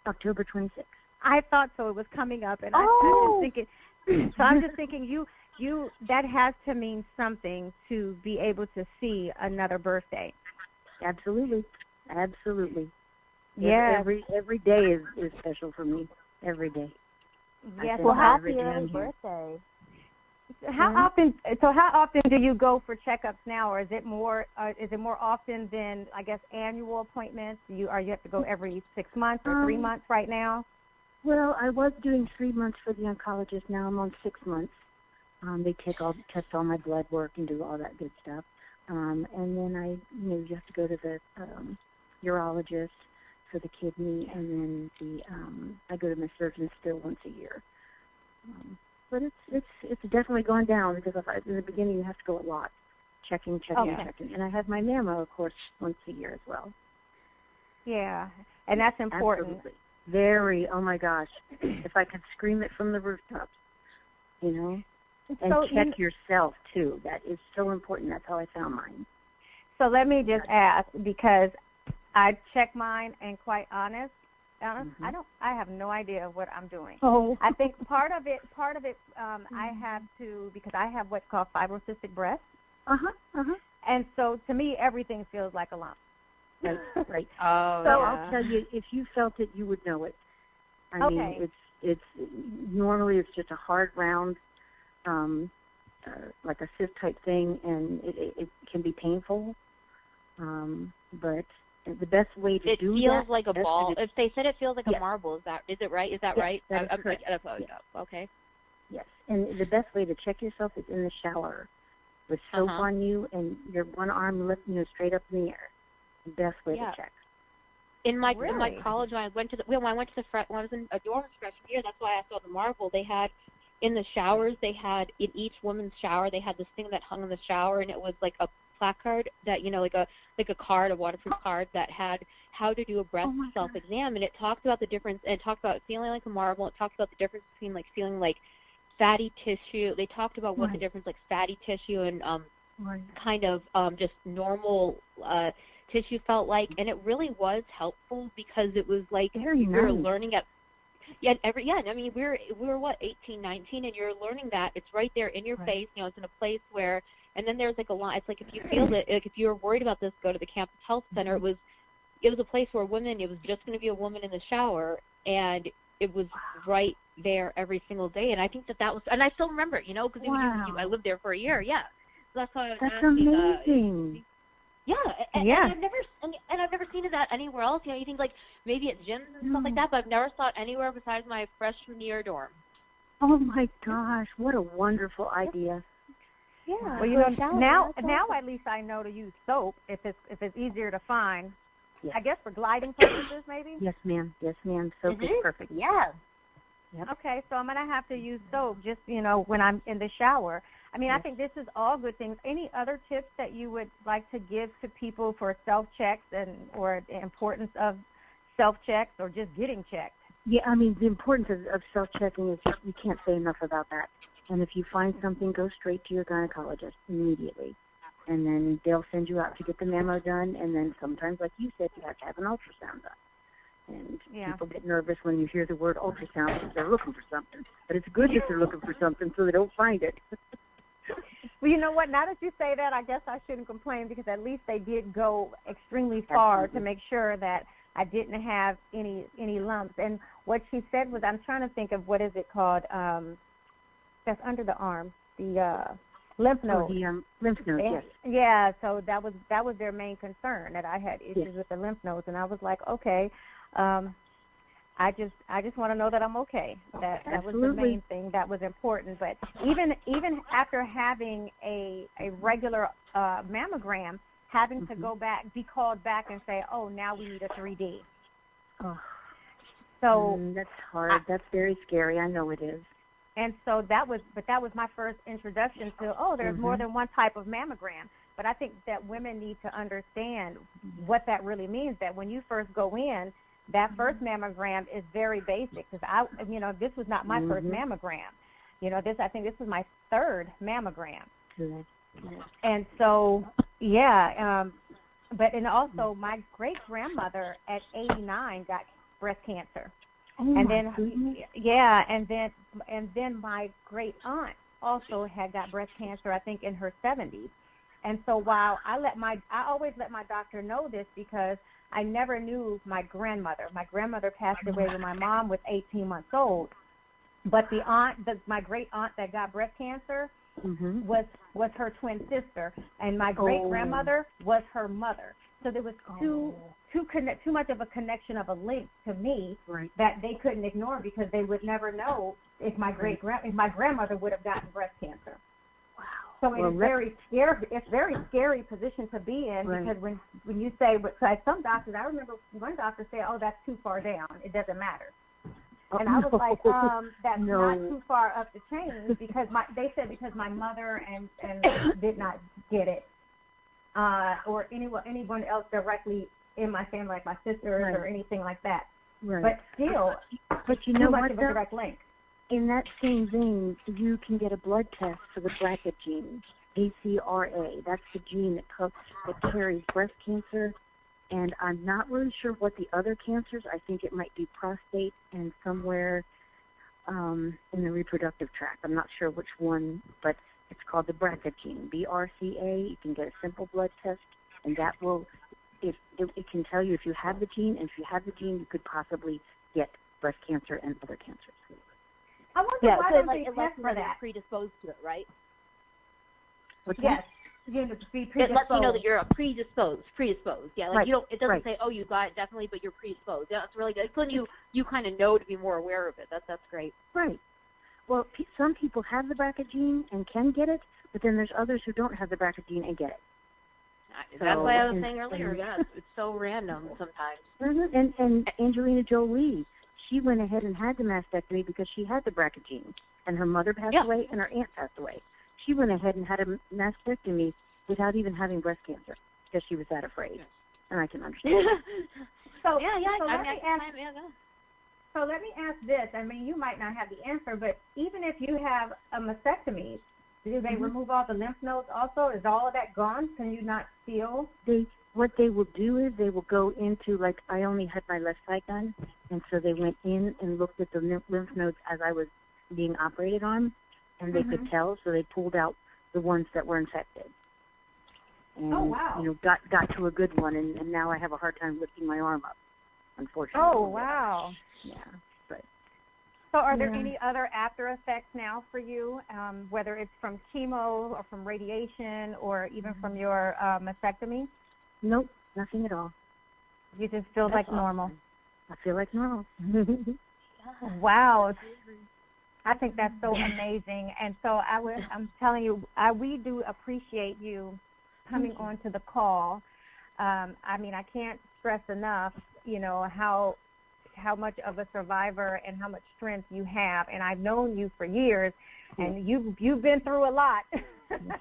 October 26th. I thought so. It was coming up, and I'm just thinking. So I'm just thinking, you that has to mean something to be able to see another birthday. Absolutely. Yeah. Every day is special for me. Every day. Yes. Well, happy early birthday. How often do you go for checkups now, or is it more often than, I guess, annual appointments? You have to go every 6 months or 3 months right now? Well, I was doing 3 months for the oncologist. Now I'm on 6 months. They test all my blood work and do all that good stuff. And then you have to go to the urologist for the kidney, and then I go to my surgeon still once a year. But it's definitely gone down because in the beginning you have to go a lot, checking. And I have my mammo, of course, once a year as well. Yeah, and that's important. Absolutely. Very, oh my gosh, if I could scream it from the rooftops, And check yourself, too. That is so important. That's how I found mine. So let me just ask, because I check mine, and quite honest, I have no idea what I'm doing. Oh. I think part of it, I have to, because I have what's called fibrocystic breast. And so to me, everything feels like a lump. Right. Oh, so I'll tell you, if you felt it, you would know it. I mean, it's normally it's just a hard round, like a cyst type thing, and it can be painful. But the best way to do that... It feels like a ball. If they said it feels like a marble, is it right? Is that right? That is correct. Okay. Yes, and the best way to check yourself is in the shower with soap on you and your one arm lifting straight up in the air. The best way to check. In my college, when I went to when I was in a dorm freshman year, that's why I saw the marble. They had in the showers. They had in each woman's shower. They had this thing that hung in the shower, and it was like a placard that like a card, a waterproof card that had how to do a breast self-exam, and it talked about the difference. And it talked about feeling like a marble. It talked about the difference between like feeling like fatty tissue. They talked about what the difference like fatty tissue and kind of just normal tissue felt like, and it really was helpful because it was like we were learning at I mean we were what 18, 19, and you're learning that it's right there in your face. It's in a place where, and then there's like a line. It's like if you feel it, like if you're worried about this, go to the campus health center. It was a place where women. It was just going to be a woman in the shower, and it was right there every single day. And I think that was, and I still remember, because I lived there for a year. Yeah. that's why I was That's asking. amazing. And I've never seen that anywhere else. You know, you think like maybe at gyms and stuff like that, but I've never saw it anywhere besides my freshman year dorm. Oh my gosh, what a wonderful idea. Yeah. Well, you know, now at least I know to use soap if it's easier to find. Yes. I guess for gliding purposes, maybe. Yes, ma'am. Soap is perfect. Yeah. Yep. Okay, so I'm gonna have to use soap just when I'm in the shower. I mean, yes. I think this is all good things. Any other tips that you would like to give to people for self-checks or the importance of self-checks or just getting checked? Yeah, I mean, the importance of self-checking is just, you can't say enough about that. And if you find something, go straight to your gynecologist immediately. And then they'll send you out to get the mammo done. And then sometimes, like you said, you have to have an ultrasound done. And people get nervous when you hear the word ultrasound because they're looking for something. But it's good that they're looking for something so they don't find it. Well, you know what? Now that you say that, I guess I shouldn't complain because at least they did go extremely far to make sure that I didn't have any lumps. And what she said was, I'm trying to think of what is it called? That's under the arm, the lymph node. Oh, the lymph node, yes. Yeah, so that was their main concern, that I had issues with the lymph nodes, and I was like, okay, I just want to know that I'm okay. That was the main thing that was important. But even after having a regular mammogram, having to go back, be called back and say, oh, now we need a 3D. Oh, so that's hard. That's very scary. I know it is. And so that was my first introduction to, there's more than one type of mammogram. But I think that women need to understand what that really means, that when you first go in, that first mammogram is very basic, because this was not my first mammogram. I think this was my third mammogram. And so, but also my great grandmother at 89 got breast cancer. And then my great aunt also had got breast cancer, I think in her 70s. And so while I always let my doctor know this, because I never knew my grandmother. My grandmother passed away when my mom was 18 months old. But my great aunt that got breast cancer was her twin sister, and my great grandmother was her mother. So there was too much of a connection of a link to me that they couldn't ignore, because they would never know if my grandmother would have gotten breast cancer. Wow. So it's very scary. It's very scary position to be in, because when you say, some doctors, I remember one doctor said, "Oh, that's too far down. It doesn't matter." And I was like, that's not too far up the chain, because they said because my mother and did not get it, or anyone else directly in my family, like my sisters or anything like that. Right. But still, you know much of a direct link. In that same vein, you can get a blood test for the BRCA gene, ACRA. That's the gene that carries breast cancer. And I'm not really sure what the other cancers. I think it might be prostate and somewhere in the reproductive tract. I'm not sure which one, but it's called the BRCA gene, BRCA. You can get a simple blood test, and that will, it can tell you if you have the gene, and if you have the gene, you could possibly get breast cancer and other cancers. I wonder why don't they test for that? You're predisposed to it, right? Yes. It lets you know that you're predisposed. Yeah, like it doesn't say, oh, you got it definitely, but you're predisposed. Yeah, that's really good. It's when you kind of know to be more aware of it. That's great. Right. Well, some people have the BRCA gene and can get it, but then there's others who don't have the BRCA gene and get it. That's why I was saying earlier. Yeah, it's so random sometimes. And Angelina Jolie, she went ahead and had the mastectomy because she had the BRCA gene, and her mother passed away and her aunt passed away. She went ahead and had a mastectomy without even having breast cancer because she was that afraid. And I can understand. So let me ask this. I mean, you might not have the answer, but even if you have a mastectomy, do they remove all the lymph nodes also? Is all of that gone? Can you not feel? What they will do is they will go into, like, I only had my left side done, and so they went in and looked at the lymph nodes as I was being operated on, and they could tell, so they pulled out the ones that were infected. And, got to a good one, and now I have a hard time lifting my arm up, unfortunately. Oh, wow. Yeah. But So are there any other after effects now for you, whether it's from chemo or from radiation or even from your mastectomy? Nope, nothing at all. You just feel like normal? I feel like normal. Wow. I think that's so amazing. And so I'm telling you, we do appreciate you coming on to the call. I mean, I can't stress enough, how much of a survivor and how much strength you have. And I've known you for years, and you've been through a lot. Yes,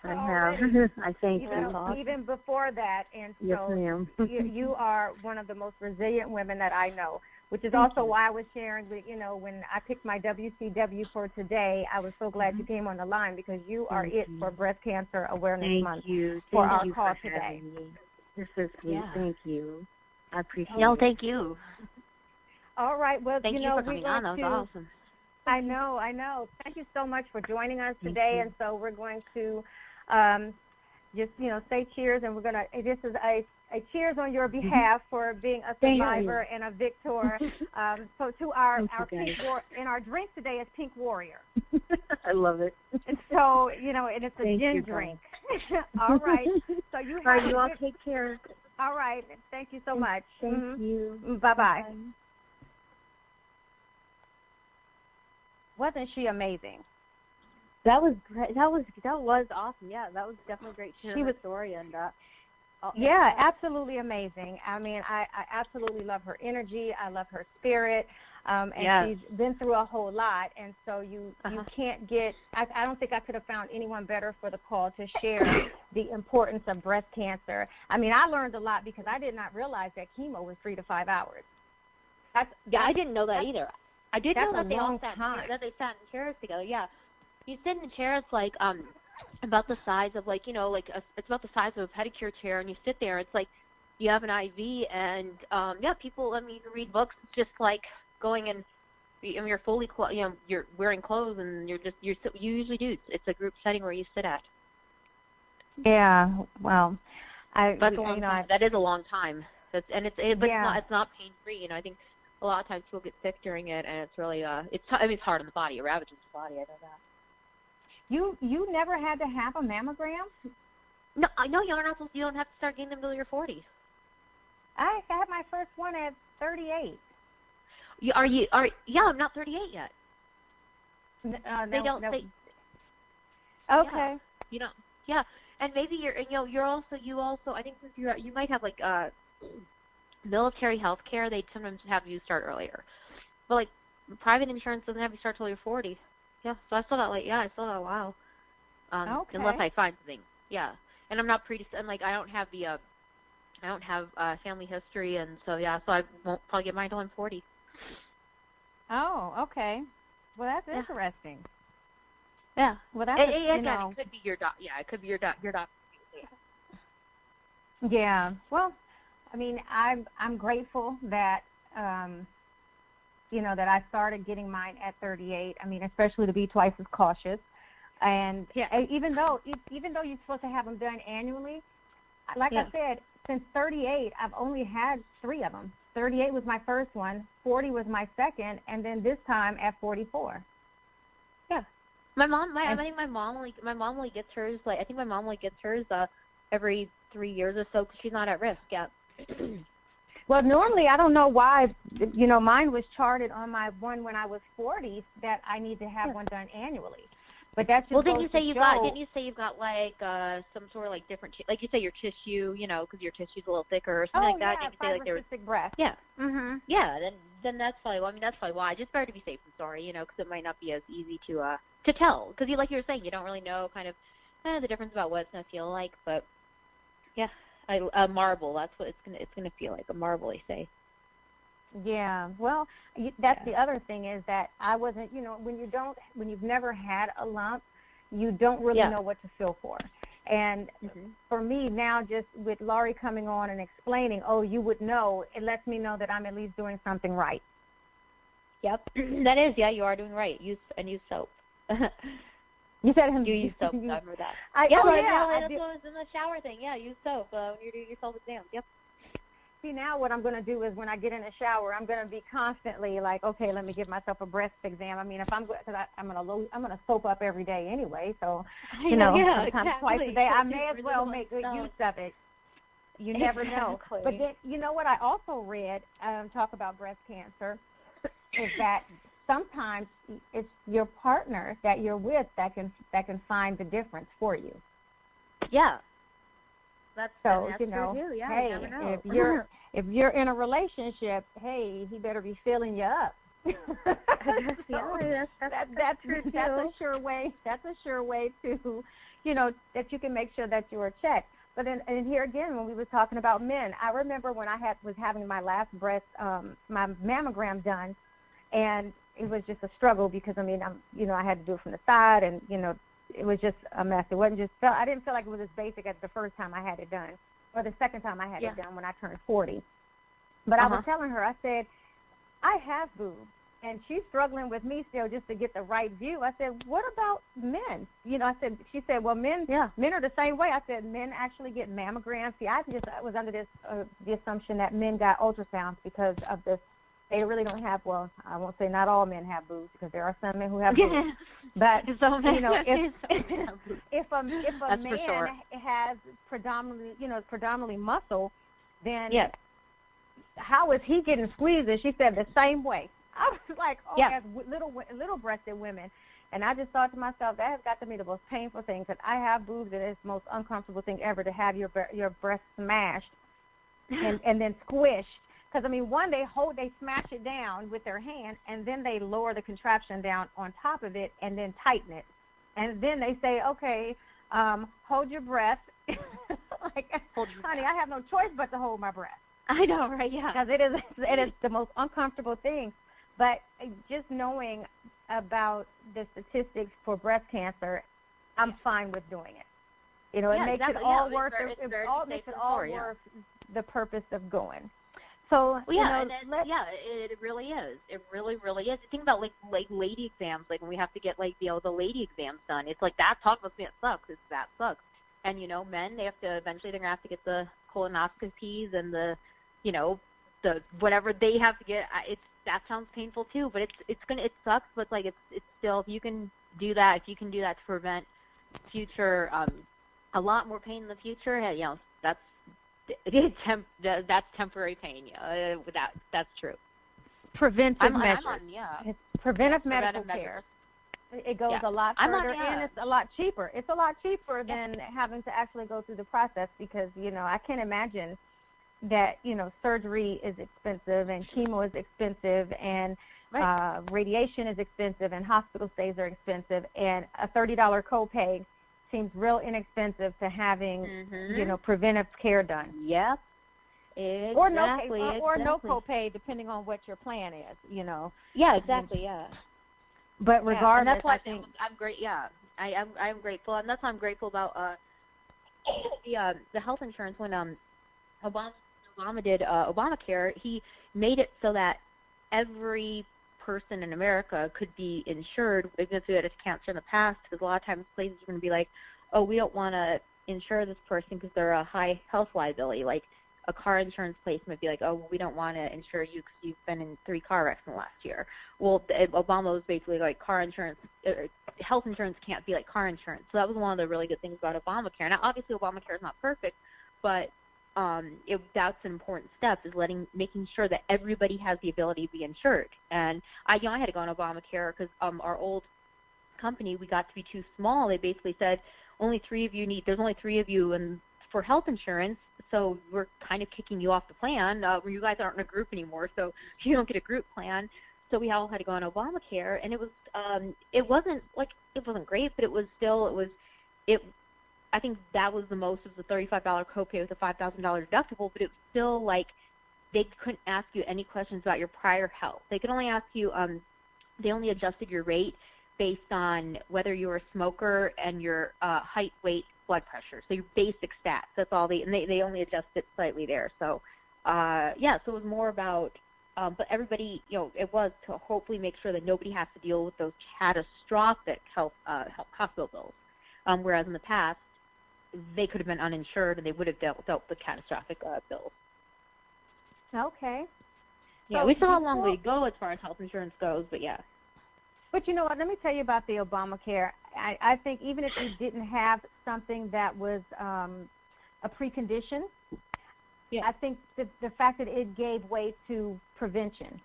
I have. I thank you. Even before that. And so yes, ma'am. you are one of the most resilient women that I know, which is also why I was sharing with, when I picked my WCW for today, I was so glad you came on the line, because you are it for Breast Cancer Awareness Month for our call today. This is sweet. Yeah. Thank you. I appreciate it. No, thank you. All right. Well, thank you for coming on. That was awesome. I know. Thank you so much for joining us today. And so we're going to just, say cheers, and we're going to, this is a cheers on your behalf for being a survivor and a victor. So to our pink in our drink today is Pink Warrior. I love it. And so, and it's a gin drink. All right. So you have you all take care. All right. Thank you so much. Thank you. Bye-bye. Wasn't she amazing? That was great. That was awesome. Yeah, that was definitely great. She was story and absolutely amazing. I mean, I absolutely love her energy. I love her spirit. And she's been through a whole lot, and so you can't get. I don't think I could have found anyone better for the call to share the importance of breast cancer. I mean, I learned a lot because I did not realize that chemo was 3 to 5 hours. I didn't know that either. I did know that they all sat in chairs together. Yeah, you sit in the chairs like about the size of it's about the size of a pedicure chair, and you sit there. It's like you have an IV, and people. I mean, you can read books. It's just like going and you're fully you're wearing clothes, and you usually do. It's a group setting where you sit at. Yeah, well, that's a long time. That is a long time. It's not pain free. I think a lot of times people get sick during it, and it's really it's hard on the body. It ravages the body. I know that. You never had to have a mammogram? No, you're not supposed. You don't have to start getting them until you're 40. I had my first one at 38. I'm not 38 yet. They don't. Okay. Yeah, Yeah, and maybe you also. I think since you might have military health care, they sometimes have you start earlier. But private insurance doesn't have you start till you're 40. Yeah, so I still got I still got a while. Unless I find something. Yeah. And I'm not and I don't have family history, and so so I won't probably get mine until I'm 40. Oh, okay. Well, that's interesting. Yeah. Well, that's it could be your doctor. Yeah, it could be your doctor. Yeah. Well, I mean, I'm grateful that that I started getting mine at 38. I mean, especially to be twice as cautious. And even though you're supposed to have them done annually, I said, since 38, I've only had 3 of them. 38 was my first one, 40 was my second, and then this time at 44. Yeah. I think my mom only gets hers. I think my mom only gets hers every 3 years or so because she's not at risk yet. Well, normally I don't know why. Mine was charted on my one when I was 40 that I need to have one done annually. But that's just didn't you say you've got some sort of different, you say your tissue, because your tissue's a little thicker or something like that. Yeah, didn't you say cystic breast. Yeah. Mhm. Yeah. Then that's probably. That's probably why. Just better to be safe than sorry, because it might not be as easy to tell. Because you were saying, you don't really know kind of the difference about what it's gonna feel like. But yeah, a marble. That's what it's gonna feel like, a marble. They say. Yeah, well, that's the other thing is that I wasn't, when you've never had a lump, you don't really know what to feel for. And for me now, just with Laurie coming on and explaining, you would know, it lets me know that I'm at least doing something right. Yep, that is, you are doing right. Use soap. You said you use soap. I remember that. That's what was in the shower thing. Yeah, use soap when you're doing your self exams. Yep. see, now what I'm going to do is when I get in the shower, I'm going to be constantly like, okay, let me give myself a breast exam. I mean, if I'm, because I'm going to soap up every day anyway, so, you know, sometimes twice a day, I may as well make good use of it. You never know. But then, you know what I also read, talk about breast cancer, is that sometimes it's your partner that you're with that can find the difference for you. Yeah. That's true too. Yeah, hey, you never know. if you're in a relationship, hey, he better be filling you up. That's true too. That's a sure way. That's a sure way to, you know, that you can make sure that you are checked. But then, and here again, when we were talking about men, I remember when I was having my last my mammogram done, and it was just a struggle because I mean, I had to do it from the side, and you know, it was just a mess. It wasn't I didn't feel like it was as basic as the first time I had it done, or the second time I had it done when I turned 40. But I was telling her, I said, I have boobs, and she's struggling with me still just to get the right view. I said, what about men? You know, she said, well, men are the same way. I said, men actually get mammograms. See, I was under the assumption that men got ultrasounds because of this. They really don't have, well, I won't say not all men have boobs because there are some men who have boobs. But, you know, if a man has predominantly muscle, then how is he getting squeezed? And she said the same way. I was like, as little-breasted women. And I just thought to myself, that has got to be the most painful thing because I have boobs and it's the most uncomfortable thing ever to have your breast smashed and then squished. Because, I mean, they smash it down with their hand, and then they lower the contraption down on top of it and then tighten it. And then they say, okay, hold your breath. Honey, I have no choice but to hold my breath. I know, right? Yeah. Because it is the most uncomfortable thing. But just knowing about the statistics for breast cancer, I'm fine with doing it. You know, it makes it all worth the purpose of going. So, it really is. It really, really is. Think about like lady exams, like when we have to get the lady exams done. It's like that talk about it sucks. That sucks. And you know, men, they're gonna have to get the colonoscopies and the whatever they have to get. That sounds painful too, but it sucks. But like it's still, if you can do that to prevent future a lot more pain in the future, you know, that's temporary pain. That's true. Preventive measures. It's preventive medical care. It goes a lot further, and it's a lot cheaper. It's a lot cheaper than having to actually go through the process because, you know, I can't imagine that, you know, surgery is expensive and chemo is expensive and radiation is expensive and hospital stays are expensive, and a $30 copay seems real inexpensive to having, you know, preventive care done. Yep. Exactly. Or no copay, depending on what your plan is, you know. Yeah, exactly, yeah. But regardless, and that's why I think I'm great. Yeah, I'm grateful, and that's why I'm grateful about the health insurance when Obama did Obamacare. He made it so that every person in America could be insured, even if they had cancer in the past, because a lot of times places are going to be like, oh, we don't want to insure this person because they're a high health liability. Like a car insurance place might be like, oh, well, we don't want to insure you because you've been in 3 car wrecks in the last year. Well, Obama was basically like car insurance, health insurance can't be like car insurance. So that was one of the really good things about Obamacare. Now, obviously, Obamacare is not perfect, but that's an important step, is making sure that everybody has the ability to be insured. And I had to go on Obamacare because our old company, we got to be too small. They basically said there's only 3 of you for health insurance, so we're kind of kicking you off the plan. You guys aren't in a group anymore, so you don't get a group plan. So we all had to go on Obamacare, and it wasn't great, but I think that was the most of the $35 copay with a $5,000 deductible, but it was still like they couldn't ask you any questions about your prior health. They could only ask you, they only adjusted your rate based on whether you were a smoker and your height, weight, blood pressure. So your basic stats, that's all they only adjusted slightly there. So, so it was more about, but everybody, you know, it was to hopefully make sure that nobody has to deal with those catastrophic health hospital bills. Whereas in the past, they could have been uninsured and they would have dealt with catastrophic bills. Okay. Yeah, So we still have a long way to go as far as health insurance goes, but yeah. But you know what? Let me tell you about the Obamacare. I think even if you didn't have something that was a precondition, I think the fact that it gave way to prevention.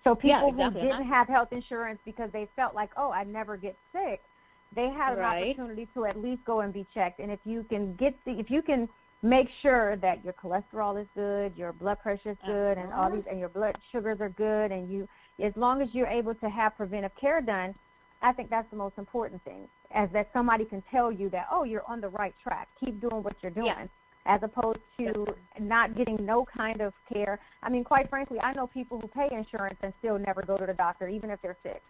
So people who didn't have health insurance because they felt like, oh, I never get sick, they had an opportunity to at least go and be checked. And if you can make sure that your cholesterol is good, your blood pressure is good, and all these, and your blood sugars are good, and as long as you're able to have preventive care done, I think that's the most important thing, as that somebody can tell you that, oh, you're on the right track. Keep doing what you're doing, as opposed to not getting no kind of care. I mean, quite frankly, I know people who pay insurance and still never go to the doctor, even if they're sick.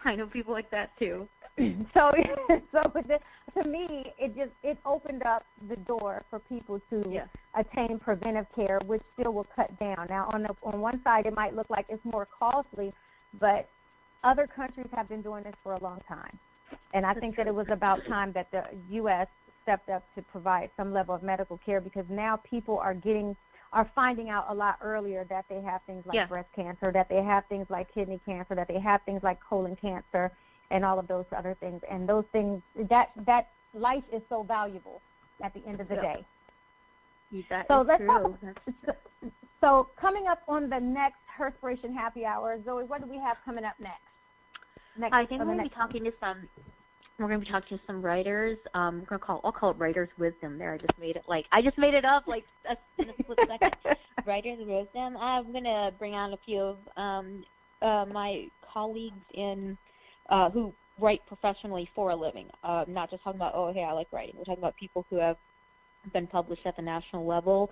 I know people like that too. So to me, it opened up the door for people to attain preventive care, which still will cut down. Now, on one side, it might look like it's more costly, but other countries have been doing this for a long time. And I think that it was about time that the U.S. stepped up to provide some level of medical care, because now people are finding out a lot earlier that they have things like breast cancer, that they have things like kidney cancer, that they have things like colon cancer, and all of those other things. And those things, that life is so valuable at the end of the day. So coming up on the next Herspiration Happy Hour, Zoe, what do we have coming up next? I think we're going to be talking to some writers. I'll call it Writers Wisdom. There, I just made it up like in a split second. Writers Wisdom. I'm going to bring on a few of my colleagues who write professionally for a living. Not just talking about, oh, hey, I like writing. We're talking about people who have been published at the national level,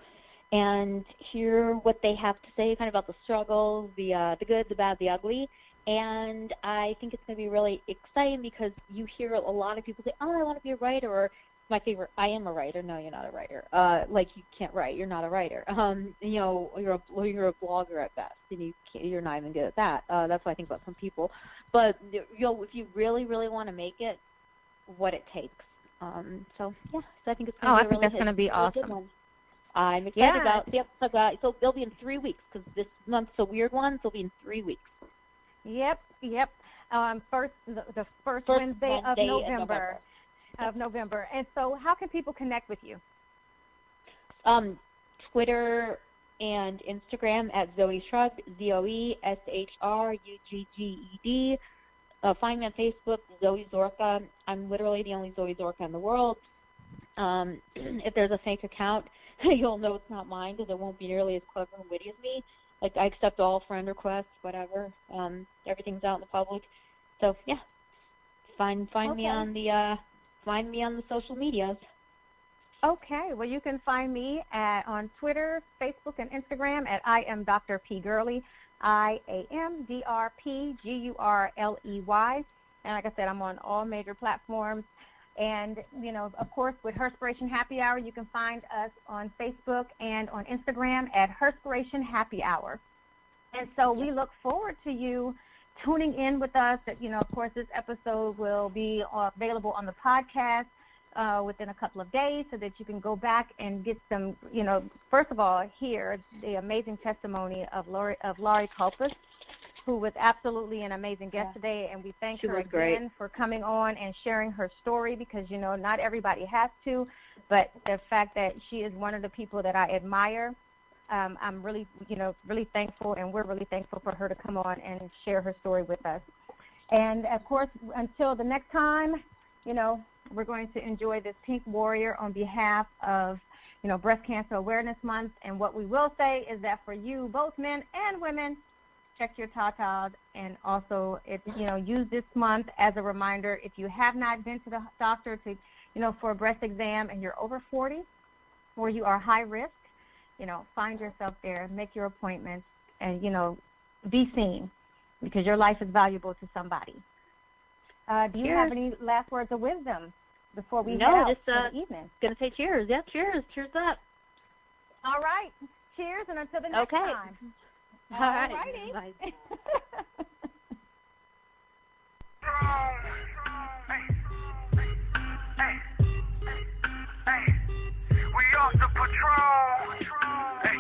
and hear what they have to say, kind of about the struggles, the good, the bad, the ugly. And I think it's going to be really exciting, because you hear a lot of people say, oh, I want to be a writer, or my favorite, I am a writer. No, you're not a writer. Like, you can't write. You're not a writer. You're a blogger at best, and you're not even good at that. That's what I think about some people. But, if you really, really want to make it, what it takes. So I think it's going to be that's going to be awesome. I'm excited about so they'll be in 3 weeks, because this month's a weird one, so it'll be in 3 weeks. Yep. The first Wednesday of November. And so how can people connect with you? Twitter and Instagram at Zoe Shrug, ZoeShrugged. Find me on Facebook, Zoe Zorka. I'm literally the only Zoe Zorka in the world. If there's a fake account, you'll know it's not mine, because it won't be nearly as clever and witty as me. Like, I accept all friend requests, whatever. Everything's out in the public. So find me on the social medias. Okay. Well, you can find me on Twitter, Facebook, and Instagram at I am Dr. P. Gurley, IAMDRPGURLEY. And like I said, I'm on all major platforms. And, of course, with Herspiration Happy Hour, you can find us on Facebook and on Instagram at Herspiration Happy Hour. And so we look forward to you tuning in with us. Of course, this episode will be available on the podcast within a couple of days, so that you can go back and get some, first of all, hear the amazing testimony of Laurie Culpus, who was absolutely an amazing guest today, and we thank her again for coming on and sharing her story, because, not everybody has to, but the fact that she is one of the people that I admire, I'm really, really thankful, and we're really thankful for her to come on and share her story with us. And, of course, until the next time, we're going to enjoy this Pink Warrior on behalf of, Breast Cancer Awareness Month. And what we will say is that for you, both men and women, check your tatas, and also use this month as a reminder. If you have not been to the doctor for a breast exam and you're over 40, or you are high risk, find yourself there, make your appointments, and be seen, because your life is valuable to somebody. Do you have any last words of wisdom before we head out for the evening? Going to say cheers. Yeah, cheers. Cheers up. All right. Cheers, and until the next time. All right. Bye. We off the patrol. Hey.